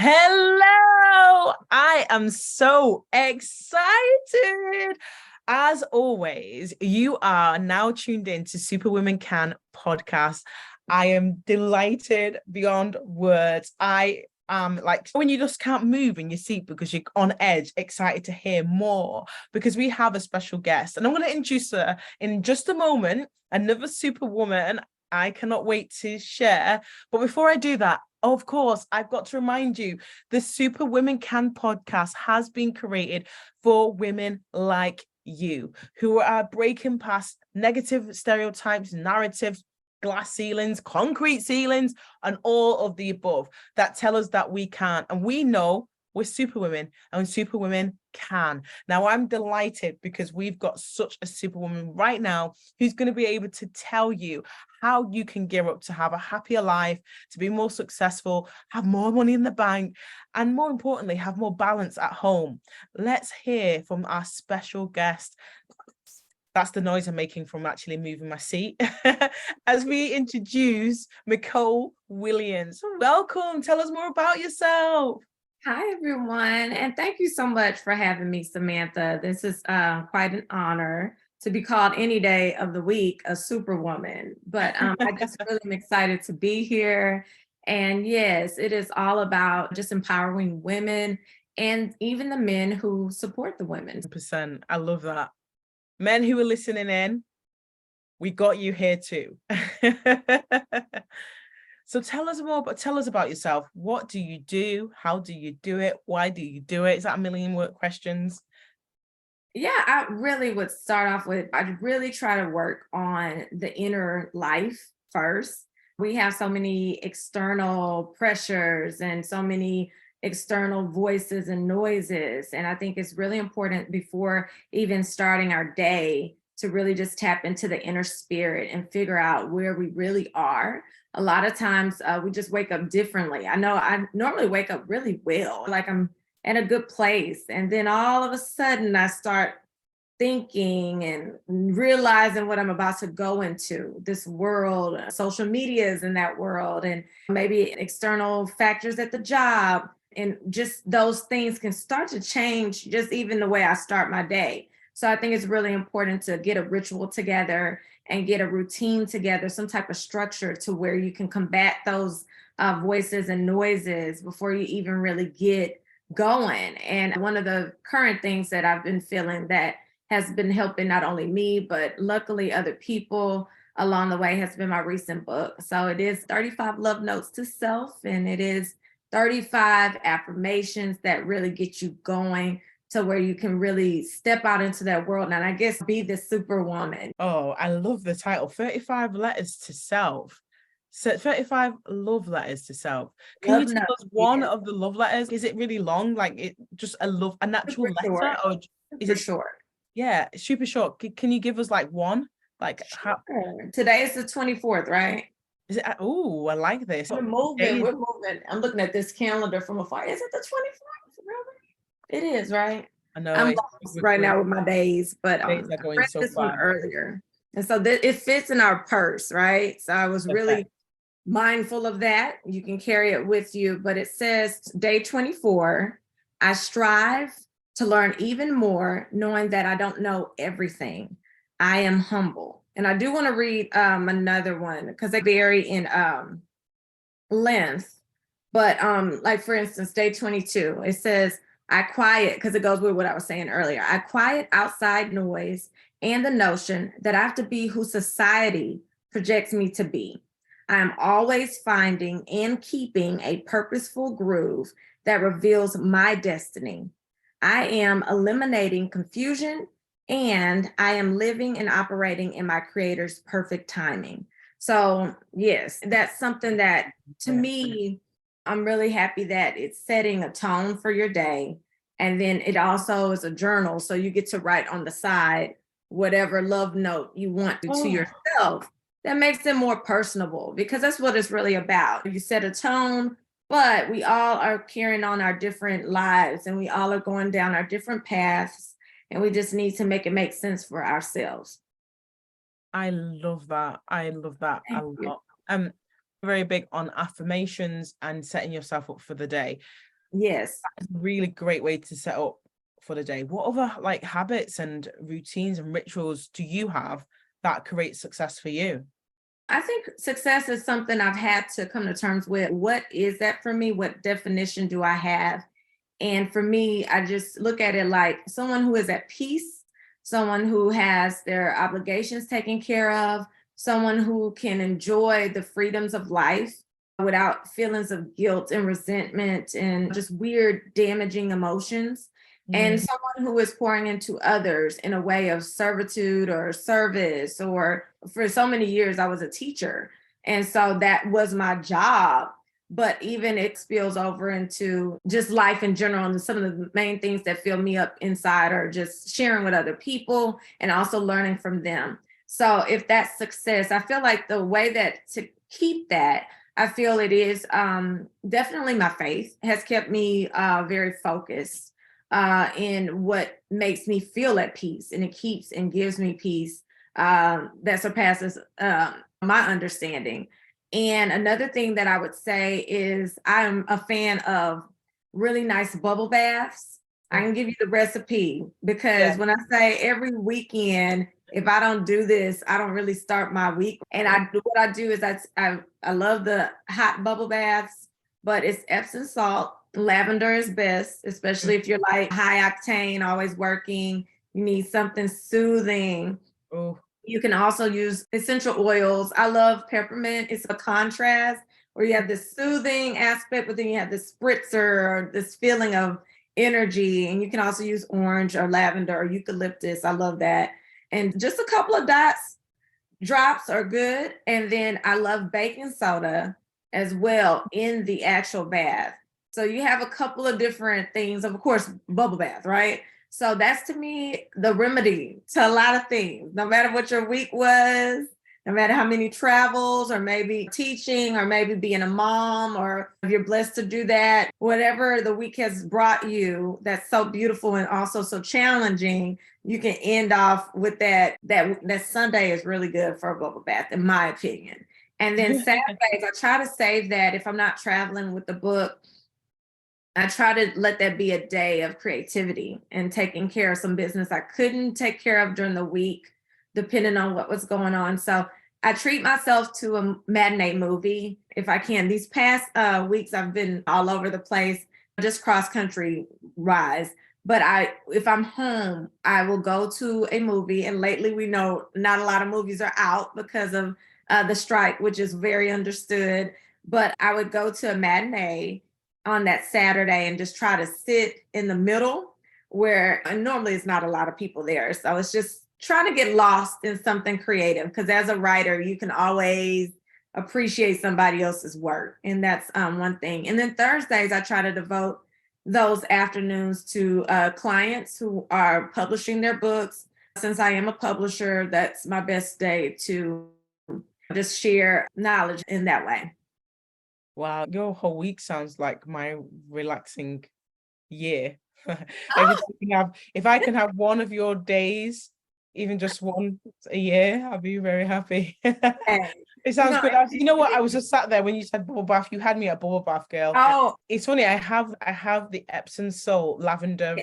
Hello! I am so excited. As always, you are now tuned in to SuperwomenCan Podcast. I am delighted beyond words. I am like when you just can't move in your seat because you're on edge, excited to hear more because we have a special guest. And I'm going to introduce her in just a moment, another superwoman I cannot wait to share. But before I do that, of course, I've got to remind you, the SuperwomenCan podcast has been created for women like you who are breaking past negative stereotypes, narratives, glass ceilings, concrete ceilings, and all of the above that tell us that we can't. And we know we're superwomen and superwomen can. Now, I'm delighted because we've got such a superwoman right now who's going to be able to tell you how you can gear up to have a happier life, to be more successful, have more money in the bank, and more importantly, have more balance at home. Let's hear from our special guest. That's the noise I'm making from actually moving my seat. As we introduce Micole Williams. Welcome. Tell us more about yourself. Hi, everyone. And thank you so much for having me, Samantha. This is quite an honor to be called any day of the week a superwoman. But I just really am excited to be here. And yes, it is all about just empowering women and even the men who support the women. 100%. I love that. Men who are listening in, we got you here too. So tell us about yourself. What do you do? How do you do it? Why do you do it? Is that a million word questions? Yeah, I really would start off with, I'd really try to work on the inner life first. We have so many external pressures and so many external voices and noises. And I think it's really important before even starting our day to really just tap into the inner spirit and figure out where we really are. A lot of times we just wake up differently. I know I normally wake up really well, like I'm in a good place. And then all of a sudden I start thinking and realizing what I'm about to go into, this world, social media is in that world, and maybe external factors at the job. And just those things can start to change just even the way I start my day. So I think it's really important to get a ritual together and get a routine together, some type of structure to where you can combat those voices and noises before you even really get going. And one of the current things that I've been feeling that has been helping not only me, but luckily other people along the way has been my recent book. So it is 35 Love Notes to Self, and it is 35 affirmations that really get you going to where you can really step out into that world and I guess be the superwoman. Oh, I love the title, 35 Letters to Self. So 35 love letters to self. Can you tell us one of the love letters? Is it really long? Like it just a natural letter? Short. Or is it short? Yeah, super short. Can you give us like one? Like sure. Today is the 24th, right? Is it? Oh, I like this. We're moving. I'm looking at this calendar from afar. Is it the 24th? Really? It is, right? I know. I'm lost right now with my days, but I read this one earlier. And so it fits in our purse, right? So I was really mindful of that. You can carry it with you, but it says day 24, I strive to learn even more, knowing that I don't know everything. I am humble. And I do want to read another one because they vary in length. But like for instance, day 22, it says, I quiet, because it goes with what I was saying earlier. I quiet outside noise and the notion that I have to be who society projects me to be. I am always finding and keeping a purposeful groove that reveals my destiny. I am eliminating confusion, and I am living and operating in my creator's perfect timing. So yes, that's something that to me, I'm really happy that it's setting a tone for your day. And then it also is a journal. So you get to write on the side whatever love note you want to yourself. That makes it more personable, because that's what it's really about. You set a tone, but we all are carrying on our different lives and we all are going down our different paths, and we just need to make it make sense for ourselves. I love that. I love that a lot. Very big on affirmations and setting yourself up for the day. Yes. That's a really great way to set up for the day. What other like habits and routines and rituals do you have that create success for you? I think success is something I've had to come to terms with. What is that for me? What definition do I have? And for me, I just look at it like someone who is at peace, someone who has their obligations taken care of, someone who can enjoy the freedoms of life without feelings of guilt and resentment and just weird, damaging emotions. And Mm. someone who is pouring into others in a way of servitude or service, or for so many years, I was a teacher. And so that was my job. But even it spills over into just life in general. And some of the main things that fill me up inside are just sharing with other people and also learning from them. So if that's success, I feel like the way that to keep that, I feel it is definitely my faith has kept me very focused in what makes me feel at peace, and it keeps and gives me peace that surpasses my understanding. And another thing that I would say is I'm a fan of really nice bubble baths. I can give you the recipe because Yeah. when I say every weekend, if I don't do this, I don't really start my week. And what I do is I love the hot bubble baths, but it's Epsom salt. Lavender is best, especially if you're like high octane, always working. You need something soothing. Oh, You can also use essential oils. I love peppermint. It's a contrast where you have this soothing aspect, but then you have this spritzer or this feeling of energy. And you can also use orange or lavender or eucalyptus. I love that. And just a couple of drops are good. And then I love baking soda as well in the actual bath. So you have a couple of different things, of course, bubble bath, right? So that's to me the remedy to a lot of things, no matter what your week was, no matter how many travels, or maybe teaching, or maybe being a mom, or if you're blessed to do that, whatever the week has brought you, that's so beautiful and also so challenging, you can end off with that Sunday is really good for a bubble bath, in my opinion. And then Saturdays, I try to save that if I'm not traveling with the book. I try to let that be a day of creativity and taking care of some business I couldn't take care of during the week, depending on what was going on. So I treat myself to a matinee movie if I can. These past weeks, I've been all over the place, just cross country rise. But if I'm home, I will go to a movie. And lately, we know not a lot of movies are out because of the strike, which is very understood. But I would go to a matinee on that Saturday and just try to sit in the middle where normally it's not a lot of people there. So it's just trying to get lost in something creative, because as a writer, you can always appreciate somebody else's work. And that's one thing. And then Thursdays, I try to devote those afternoons to clients who are publishing their books. Since I am a publisher, that's my best day to just share knowledge in that way. wow, your whole week sounds like my relaxing year. If I can have one of your days, even just one a year, I'll be very happy. It sounds good. You know what? I was just sat there when you said bubble bath. You had me at bubble bath, girl. Oh, it's funny. I have the Epsom salt lavender.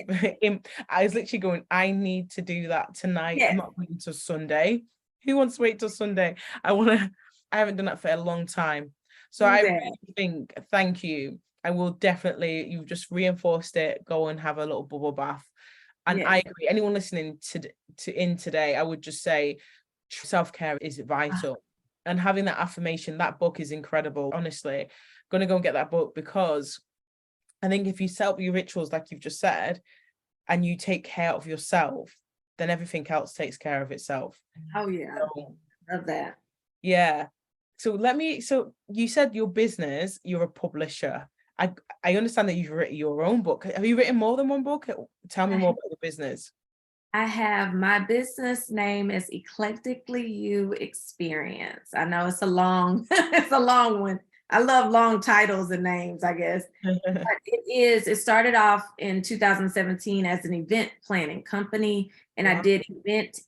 I was literally going, I need to do that tonight. yes. I'm not waiting till Sunday. Who wants to wait till Sunday? I haven't done that for a long time. So I really think, thank you. I will definitely, you've just reinforced it, go and have a little bubble bath. And I agree, anyone listening in today, I would just say self-care is vital. And having that affirmation, that book is incredible. Honestly, going to go and get that book, because I think if you set up your rituals, like you've just said, and you take care of yourself, then everything else takes care of itself. Oh, yeah. So, love that. Yeah. So you said your business, you're a publisher. I understand that you've written your own book. Have you written more than one book? Tell me more about your business. I have, my business name is Eclectically You Experience. I know it's a long one. I love long titles and names, I guess. But it started off in 2017 as an event planning company, and I did event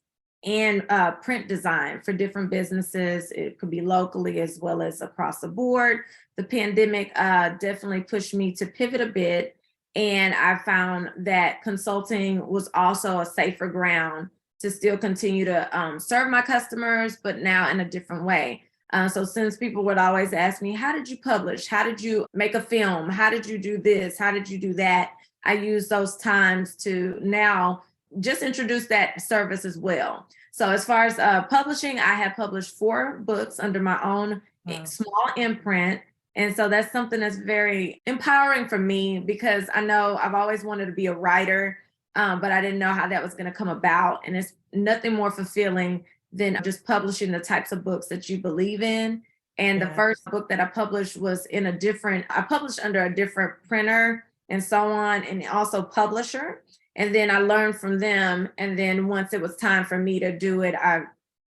and print design for different businesses. It could be locally as well as across the board. The pandemic definitely pushed me to pivot a bit And I found that consulting was also a safer ground to still continue to serve my customers, but now in a different way. So since people would always ask me, how did you publish? How did you make a film? How did you do this? How did you do that? I use those times to now just introduce that service as well. So as far as publishing, I have published 4 books under my own small imprint. And so that's something that's very empowering for me, because I know I've always wanted to be a writer, but I didn't know how that was going to come about. And it's nothing more fulfilling than just publishing the types of books that you believe in. And the first book that I published was I published under a different printer and so on, and also publisher. And then I learned from them. And then once it was time for me to do it, I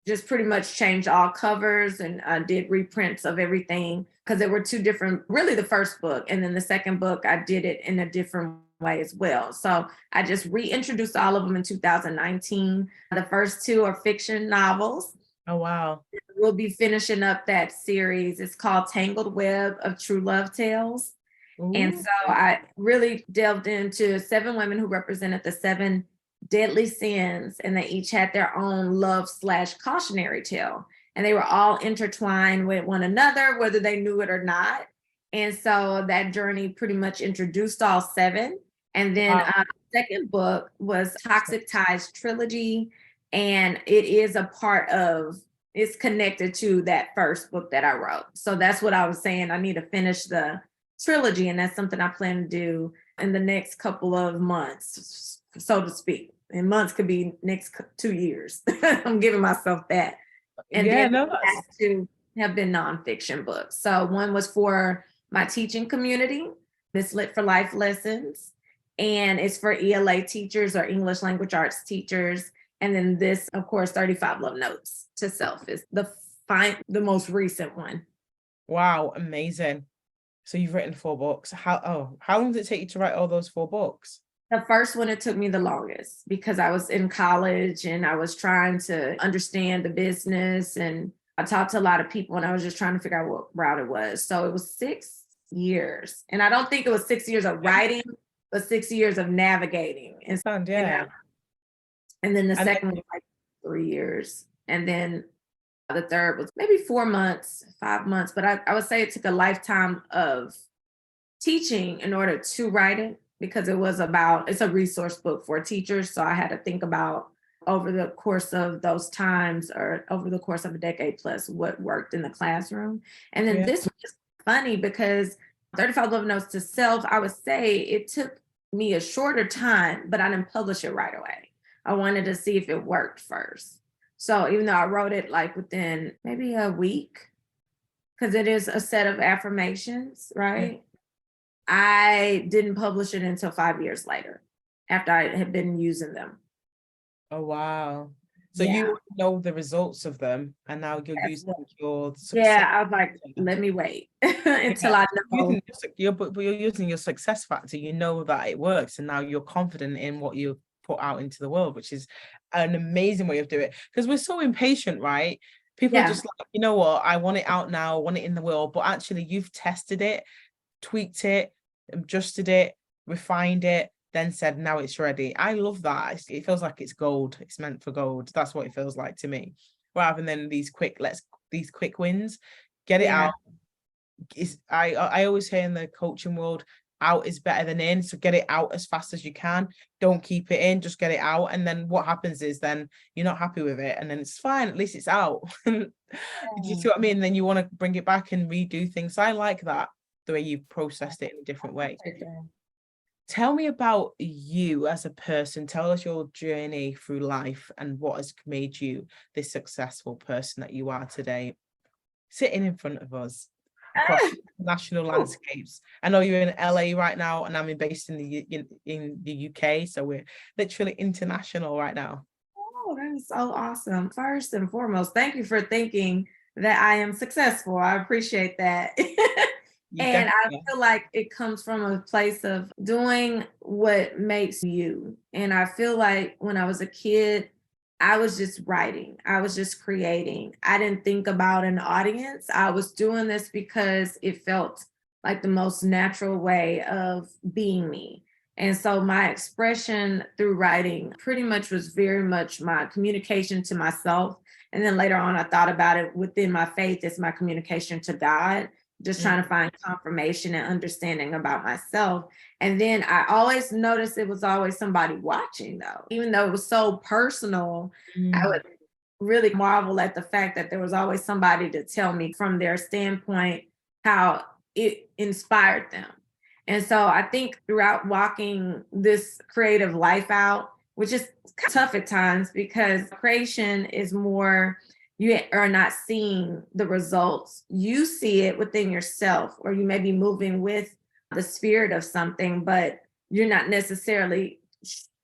just pretty much changed all covers and did reprints of everything, because there were 2 different, really the first book. And then the second book, I did it in a different way as well. So I just reintroduced all of them in 2019. The first 2 are fiction novels. Oh, wow. We'll be finishing up that series. It's called Tangled Web of True Love Tales. Ooh. And so I really delved into 7 women who represented the 7 deadly sins, and they each had their own love/cautionary tale. And they were all intertwined with one another, whether they knew it or not. And so that journey pretty much introduced all 7. And then the second book was Toxic Ties Trilogy. And it's connected to that first book that I wrote. So that's what I was saying. I need to finish the trilogy. And that's something I plan to do in the next couple of months, so to speak. And months could be next 2 years. I'm giving myself that. And then the last 2 have been nonfiction books. So one was for my teaching community, Miss Lit for Life Lessons, and it's for ELA teachers or English language arts teachers. And then this, of course, 35 Love Notes to Self is the most recent one. Wow, amazing. So you've written 4 books. How long did it take you to write all those 4 books? The first one, it took me the longest because I was in college and I was trying to understand the business, and I talked to a lot of people and I was just trying to figure out what route it was. So it was 6 years. And I don't think it was 6 years of writing, but 6 years of navigating. And then the second one was like 3 years. And then the third was maybe 4 months, 5 months. But I would say it took a lifetime of teaching in order to write it, because it's a resource book for teachers. So I had to think about over the course of those times, or over the course of a decade plus, what worked in the classroom. And then this was funny because 35 Love Notes to Self, I would say it took me a shorter time, but I didn't publish it right away. I wanted to see if it worked first. So even though I wrote it like within maybe a week, because it is a set of affirmations, right? I didn't publish it until 5 years later, after I had been using them. Oh, wow. So you know the results of them, and now you're using your success. Yeah, I was like, let me wait until I know. But you're using your success factor. You know that it works, and now you're confident in what you put out into the world, which is an amazing way of doing it. Because we're so impatient, right? People are just like, you know what, I want it out now, I want it in the world. But actually, you've tested it, tweaked it, adjusted it, refined it, then said, now it's ready. I love that. It feels like it's gold. It's meant for gold. That's what it feels like to me. Rather than these quick wins, get it out. I always hear in the coaching world, out is better than in. So get it out as fast as you can. Don't keep it in, just get it out. And then what happens is then you're not happy with it, and then it's fine, at least it's out. Do you see what I mean? Then you want to bring it back and redo things. So I like that, the way you've processed it in a different way. Tell me about you as a person. Tell us your journey through life and what has made you this successful person that you are today, sitting in front of us across national landscapes. I know you're in LA right now, and I'm based in the UK, so we're literally international right now. Oh, that is so awesome. First and foremost, thank you for thinking that I am successful. I appreciate that. And I feel like it comes from a place of doing what makes you. And I feel like when I was a kid, I was just writing. I was just creating. I didn't think about an audience. I was doing this because it felt like the most natural way of being me. And so my expression through writing pretty much was very much my communication to myself. And then later on, I thought about it within my faith as my communication to God, just trying to find confirmation and understanding about myself. And then I always noticed it was always somebody watching, though. Even though it was so personal, I would really marvel at the fact that there was always somebody to tell me from their standpoint how it inspired them. And so I think throughout walking this creative life out, which is tough at times because creation is more, you are not seeing the results. You see it within yourself, or you may be moving with the spirit of something, but you're not necessarily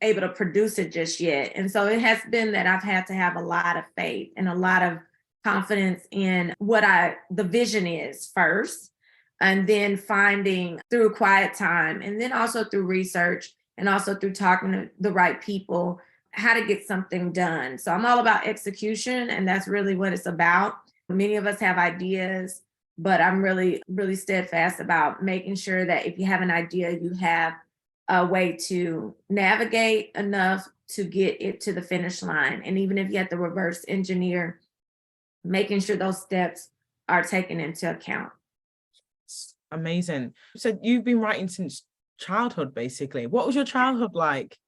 able to produce it just yet. And so it has been that I've had to have a lot of faith and a lot of confidence in what the vision is first, and then finding through quiet time, and then also through research, and also through talking to the right people, how to get something done. So I'm all about execution, and that's really what it's about. Many of us have ideas, but I'm really, really steadfast about making sure that if you have an idea, you have a way to navigate enough to get it to the finish line. And even if you have to reverse engineer, making sure those steps are taken into account. Amazing. So you've been writing since childhood, basically. What was your childhood like?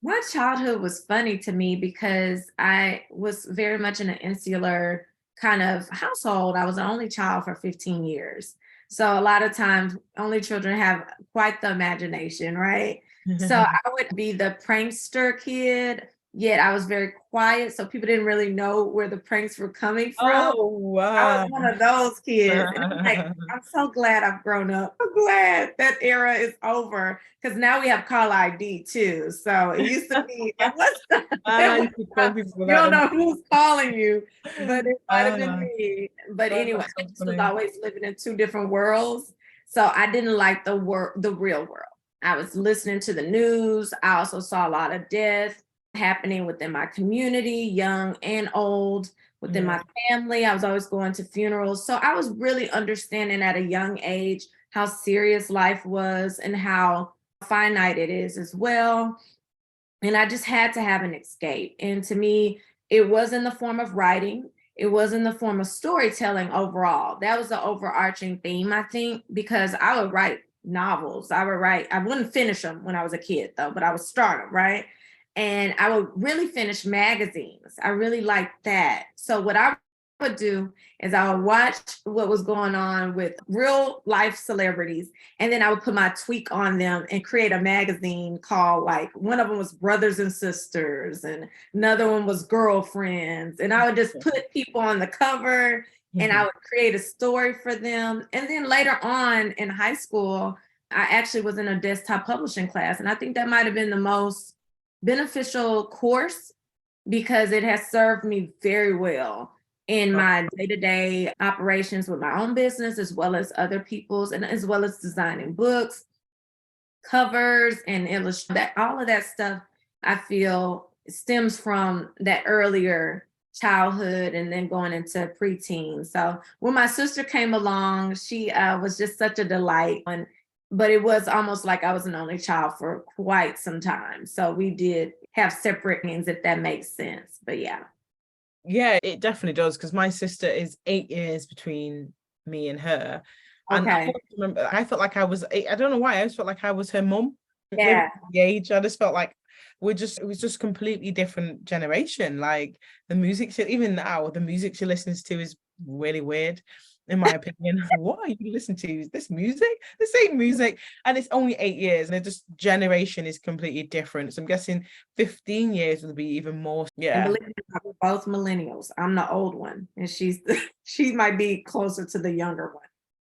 My childhood was funny to me because I was very much in an insular kind of household. I was the only child for 15 years. So a lot of times only children have quite the imagination, right? So I would be the prankster kid, yet I was very quiet. So people didn't really know where the pranks were coming from. Oh, wow. I was one of those kids. And I'm so glad I've grown up. I'm glad that era is over because now we have call ID too. So it used to be, you don't know who's calling you, but it might have been me. But anyway, I just was always living in two different worlds. So I didn't like the real world. I was listening to the news. I also saw a lot of death happening within my community, young and old, within my family. I was always going to funerals. So I was really understanding at a young age how serious life was and how finite it is as well. And I just had to have an escape. And to me, it was in the form of writing. It was in the form of storytelling overall. That was the overarching theme, I think, because I would write novels. I wouldn't finish them when I was a kid though, but I would start them, right? And I would really finish magazines. I really liked that. So what I would do is I would watch what was going on with real life celebrities, and then I would put my tweak on them and create a magazine called, like, one of them was Brothers and Sisters, and another one was Girlfriends. And I would just put people on the cover and I would create a story for them. And then later on in high school, I actually was in a desktop publishing class. And I think that might have been the most beneficial course because it has served me very well in my day-to-day operations with my own business, as well as other people's, and as well as designing books, covers, and illustrate. All of that stuff I feel stems from that earlier childhood and then going into preteen. So when my sister came along, she was just such a delight. But it was almost like I was an only child for quite some time. So we did have separate names, if that makes sense. But yeah. Yeah, it definitely does, because my sister is 8 years between me and her. And I felt like I was, I don't know why, I just felt like I was her mum. Yeah. The age, I just felt like it was just completely different generation. Like the music, even now, the music she listens to is really weird, in my opinion. What are you listening to? Is this music? This ain't music. And it's only 8 years, and it just, generation is completely different. So I'm guessing 15 years will be even more. Yeah. And believe me, we're both millennials. I'm the old one, and she might be closer to the younger one.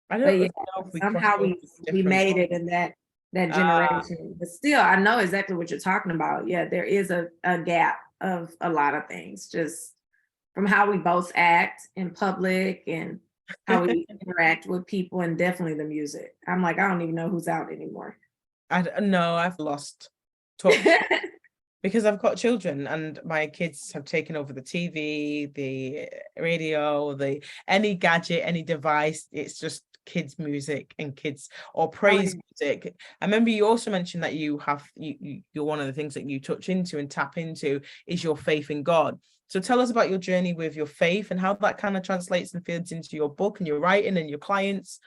I don't know if somehow we made it in that generation. But still, I know exactly what you're talking about. Yeah, there is a gap of a lot of things, just from how we both act in public and how we interact with people, and definitely the music. I'm like, I don't even know who's out anymore. I don't know. I've lost touch because I've got children, and my kids have taken over the TV, the radio, any gadget, any device. It's just kids music and kids or praise music. I remember you also mentioned that you're one of the things that you touch into and tap into is your faith in God. So tell us about your journey with your faith and how that kind of translates and feeds into your book and your writing and your clients.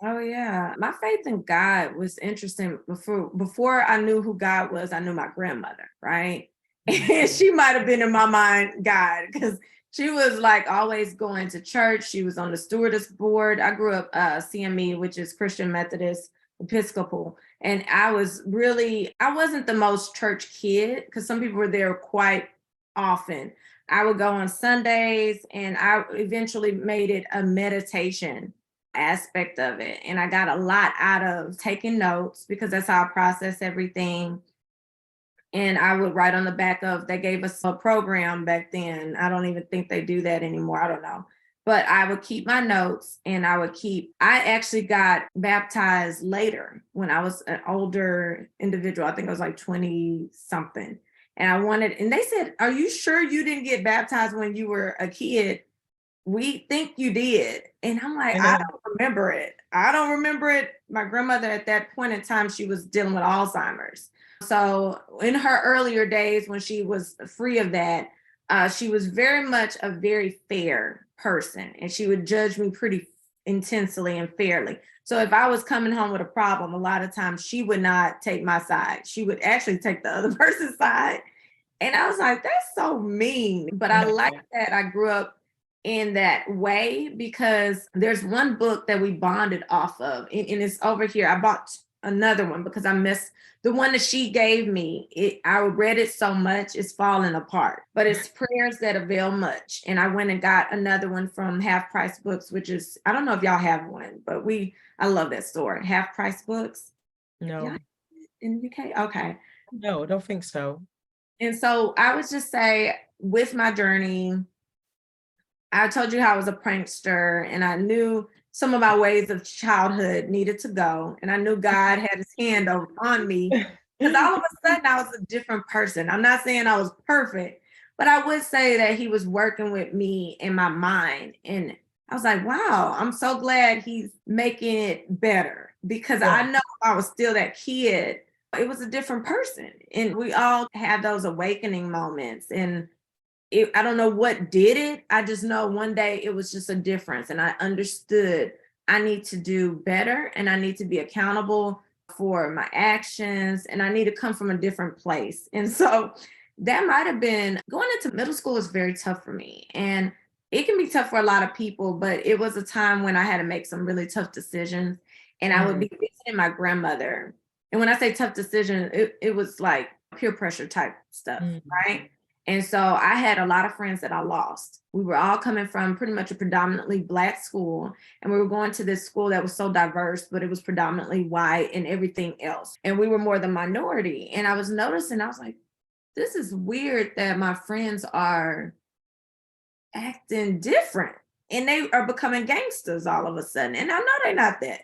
Oh yeah, my faith in God was interesting. Before I knew who God was, I knew my grandmother, right? And she might have been in my mind God, because she was like always going to church. She was on the stewardess board. I grew up CME, which is Christian Methodist Episcopal. And I wasn't the most church kid because some people were there quite often. I would go on Sundays, and I eventually made it a meditation aspect of it. And I got a lot out of taking notes because that's how I process everything. And I would write on the back of, they gave us a program back then. I don't even think they do that anymore. I don't know. But I would keep my notes, and I actually got baptized later when I was an older individual. I think I was like 20 something. And they said, "Are you sure you didn't get baptized when you were a kid? We think you did." And I'm like, I don't remember it. I don't remember it. My grandmother at that point in time, she was dealing with Alzheimer's. So in her earlier days, when she was free of that, she was very much a very fair person, and she would judge me pretty intensely and fairly. So if I was coming home with a problem, a lot of times she would not take my side. She would actually take the other person's side. And I was like, that's so mean. But I like that I grew up in that way, because there's one book that we bonded off of, and it's over here. I bought another one because I missed the one that she gave me. I read it so much, it's falling apart, but it's Prayers That Avail Much. And I went and got another one from Half Price Books, which is, I don't know if y'all have one, but I love that store, Half Price Books. No. In the UK? Okay. No, I don't think so. And so I would just say, with my journey, I told you how I was a prankster, and I knew some of my ways of childhood needed to go. And I knew God had his hand on me, because all of a sudden I was a different person. I'm not saying I was perfect, but I would say that he was working with me in my mind. And I was like, wow, I'm so glad he's making it better, because I know if I was still that kid, it was a different person. And we all have those awakening moments. And I don't know what did it. I just know one day it was just a difference. And I understood I need to do better, and I need to be accountable for my actions, and I need to come from a different place. And so that might have been, going into middle school is very tough for me. And it can be tough for a lot of people, but it was a time when I had to make some really tough decisions. And I would be visiting my grandmother. And when I say tough decision, it was like peer pressure type stuff, right? And so I had a lot of friends that I lost. We were all coming from pretty much a predominantly Black school, and we were going to this school that was so diverse, but it was predominantly white and everything else. And we were more the minority. And I was noticing, I was like, this is weird that my friends are acting different, and they are becoming gangsters all of a sudden. And I know they're not that.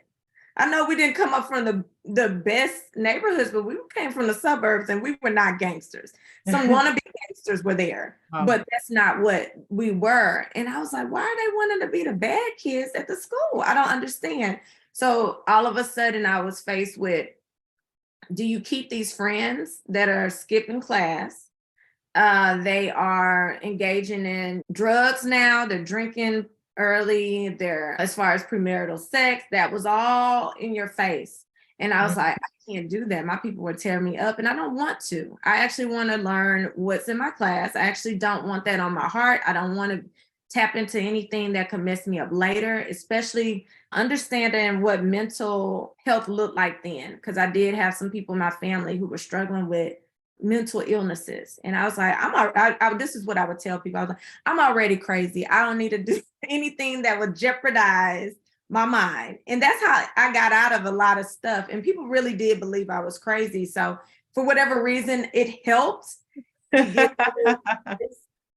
I know we didn't come up from the best neighborhoods, but we came from the suburbs, and we were not gangsters. Some wannabe gangsters were there, but that's not what we were. And I was like, why are they wanting to be the bad kids at the school? I don't understand. So all of a sudden I was faced with, do you keep these friends that are skipping class? They are engaging in drugs now. They're drinking early. They're, as far as premarital sex, that was all in your face. And I was like, I can't do that. My people would tear me up, and I don't want to. I actually want to learn what's in my class. I actually don't want that on my heart. I don't want to tap into anything that could mess me up later, especially understanding what mental health looked like then. Because I did have some people in my family who were struggling with mental illnesses. And I was like, this is what I would tell people. I was like, I'm already crazy. I don't need to do anything that would jeopardize my mind. And that's how I got out of a lot of stuff. And people really did believe I was crazy. So for whatever reason, it helped to get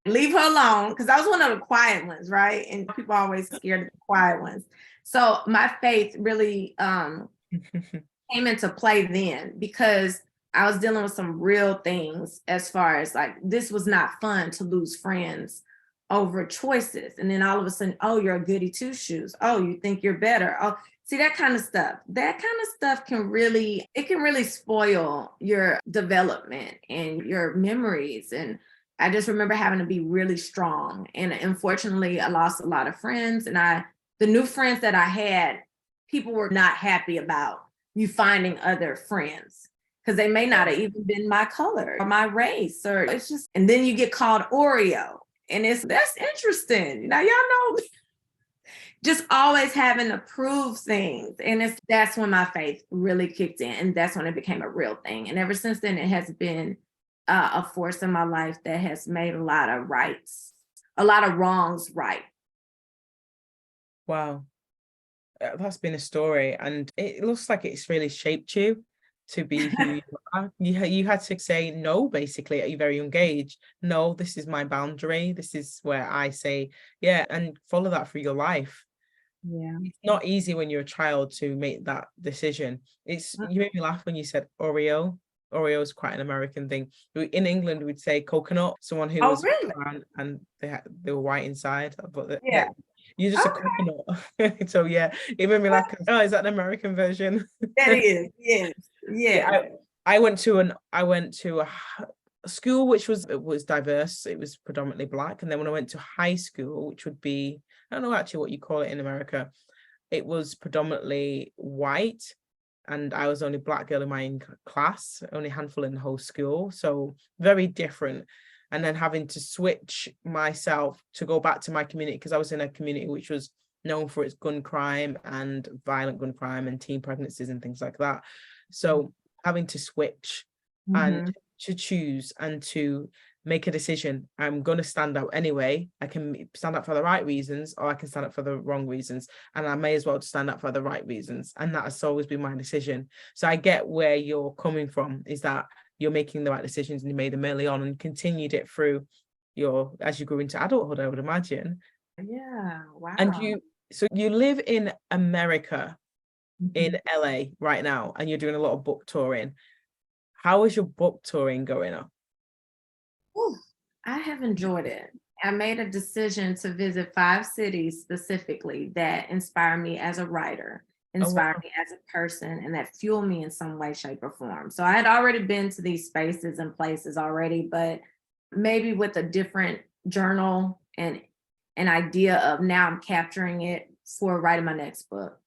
leave her alone, because I was one of the quiet ones, right? And people are always scared of the quiet ones. So my faith really came into play then, because I was dealing with some real things, as far as like, this was not fun to lose friends over choices. And then all of a sudden, oh, you're a goody two shoes. Oh, you think you're better. Oh, see, that kind of stuff. That kind of stuff can really spoil your development and your memories. And I just remember having to be really strong. And unfortunately, I lost a lot of friends. And the new friends that I had, people were not happy about you finding other friends because they may not have even been my color or my race, or it's just, and then you get called Oreo. And that's interesting. Now, y'all know, just always having to prove things. And that's when my faith really kicked in. And that's when it became a real thing. And ever since then, it has been a force in my life that has made a lot of wrongs right. Wow. That's been a story. And it looks like it's really shaped you to be who you are. You had to say no, basically, at a very young age. No, this is my boundary. This is where I say, yeah, and follow that through your life. Yeah. It's not easy when you're a child to make that decision. You made me laugh when you said Oreo. Oreo is quite an American thing. In England, we'd say coconut, someone who was really? brown and they were white inside. But Yeah. You're just a coconut. So yeah, it made me like, oh, is that an American version? That is, yes. Yeah. I went to a school which was diverse. It was predominantly Black. And then when I went to high school, which would be, I don't know actually what you call it in America, it was predominantly white. And I was the only Black girl in my class, only a handful in the whole school. So very different. And then having to switch myself to go back to my community, because I was in a community which was known for its gun crime and violent gun crime and teen pregnancies and things like that. So having to switch and to choose and to make a decision, I'm going to stand out anyway. I can stand up for the right reasons, or I can stand up for the wrong reasons. And I may as well stand up for the right reasons. And that has always been my decision. So I get where you're coming from, is that you're making the right decisions and you made them early on and continued it through as you grew into adulthood, I would imagine. Yeah. Wow. And you live in America, in LA right now, and you're doing a lot of book touring. How is your book touring going on? Ooh, I have enjoyed it. I made a decision to visit 5 cities specifically that inspire me as a writer, inspire me as a person, and that fuel me in some way, shape, or form. So I had already been to these spaces and places already, but maybe with a different journal and an idea of now I'm capturing it for writing my next book.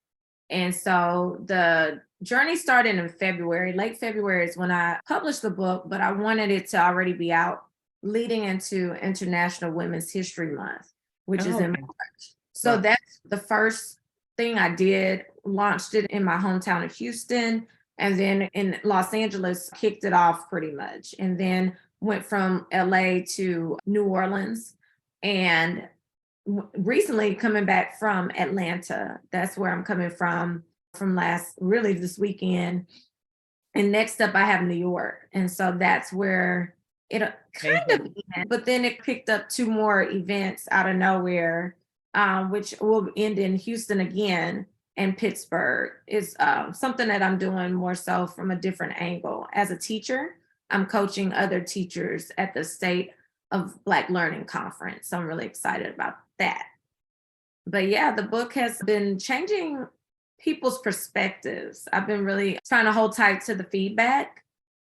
And so the journey started in February. Late February is when I published the book, but I wanted it to already be out leading into International Women's History Month, which is in March. So that's the first thing I did, launched it in my hometown of Houston, and then in Los Angeles, kicked it off pretty much. And then went from LA to New Orleans, and recently coming back from Atlanta. That's where I'm coming from this weekend. And next up I have New York. And so that's where it kind of ended, but then it picked up 2 more events out of nowhere, which will end in Houston again, and Pittsburgh. Is something that I'm doing more so from a different angle. As a teacher, I'm coaching other teachers at the State of Black Learning Conference. So I'm really excited about that. But yeah, the book has been changing people's perspectives. I've been really trying to hold tight to the feedback.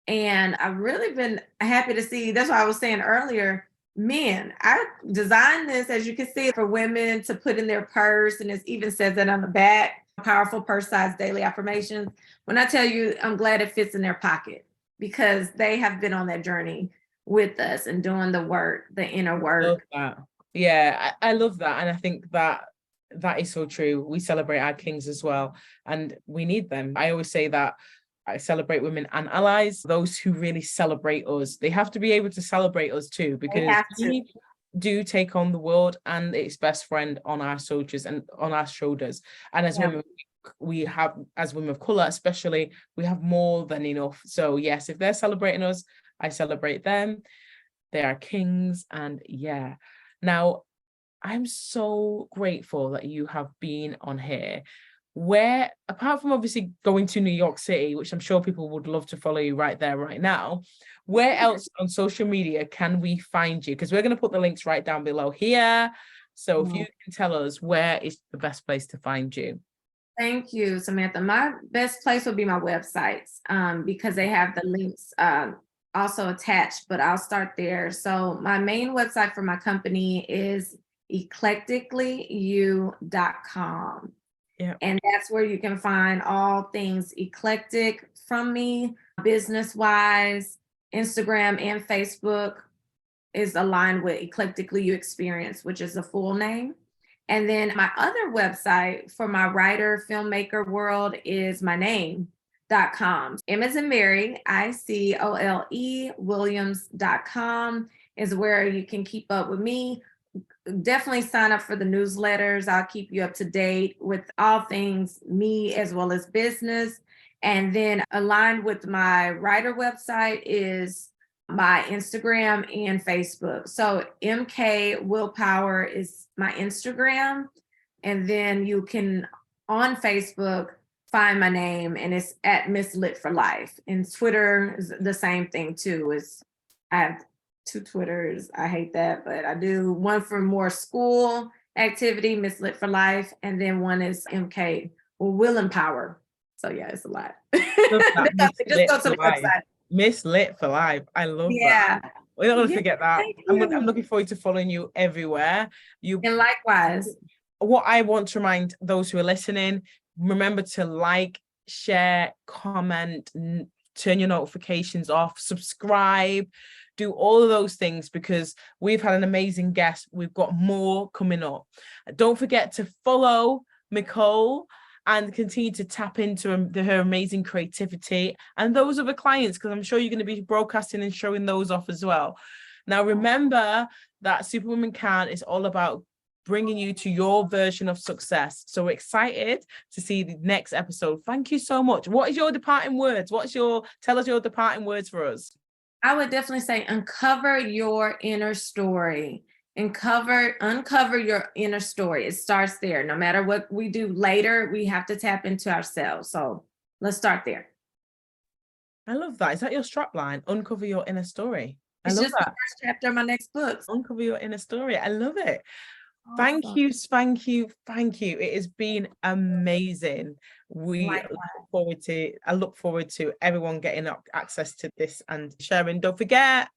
And I've really been happy to see, that's why I was saying earlier, men, I designed this, as you can see, for women to put in their purse. And it even says that on the back, powerful purse-sized daily affirmations. When I tell you, I'm glad it fits in their pocket, because they have been on that journey with us and doing the work, the inner work. I love that. Yeah, I love that. And I think that is so true. We celebrate our kings as well, and we need them. I always say that I celebrate women and allies, those who really celebrate us. They have to be able to celebrate us too, because we do take on the world and its best friend on our shoulders and on our shoulders. And as women, we have, as women of color especially, we have more than enough. So yes, if they're celebrating us, I celebrate them. They are kings. And yeah, now I'm so grateful that you have been on here. where, apart from obviously going to New York City, which I'm sure people would love to follow you right there, right now, where else on social media can we find you? Because we're going to put the links right down below here. So if you can tell us, where is the best place to find you? Thank you, Samantha. My best place would be my websites, because they have the links also attached, but I'll start there. So my main website for my company is eclecticallyu.com. Yeah. And that's where you can find all things eclectic from me, business-wise. Instagram and Facebook is aligned with Eclectically You Experience, which is a full name. And then my other website for my writer, filmmaker world is my name.com. M as in Mary, Icole, Williams.com is where you can keep up with me. Definitely sign up for the newsletters. I'll keep you up to date with all things me as well as business. And then aligned with my writer website is my Instagram and Facebook. So MK Willpower is my Instagram. And then you can, on Facebook, find my name, and it's at Miss Lit for Life. And Twitter is the same thing too. I have 2 Twitters. I hate that, but I do one for more school activity, Miss Lit for Life, and then one is MK or Will Empower. So yeah, it's a lot. Just go to the website. Miss Lit for Life. I love that. We're not going to forget that. I'm looking forward to following you everywhere. And likewise. What I want to remind those who are listening, remember to like, share, comment, turn your notifications off, subscribe, do all of those things, because we've had an amazing guest. We've got more coming up. Don't forget to follow Micole and continue to tap into her amazing creativity and those other clients, because I'm sure you're going to be broadcasting and showing those off as well. Now, remember that Superwoman Can is all about bringing you to your version of success. So we're excited to see the next episode. Thank you so much. What is your departing words? Tell us your departing words for us. I would definitely say uncover your inner story. Uncover your inner story. It starts there. No matter what we do later, we have to tap into ourselves. So let's start there. I love that. Is that your strap line? Uncover your inner story. It's just the first chapter of my next book. Uncover your inner story. I love it. Thank you. It has been amazing. I look forward to everyone getting access to this and sharing. Don't forget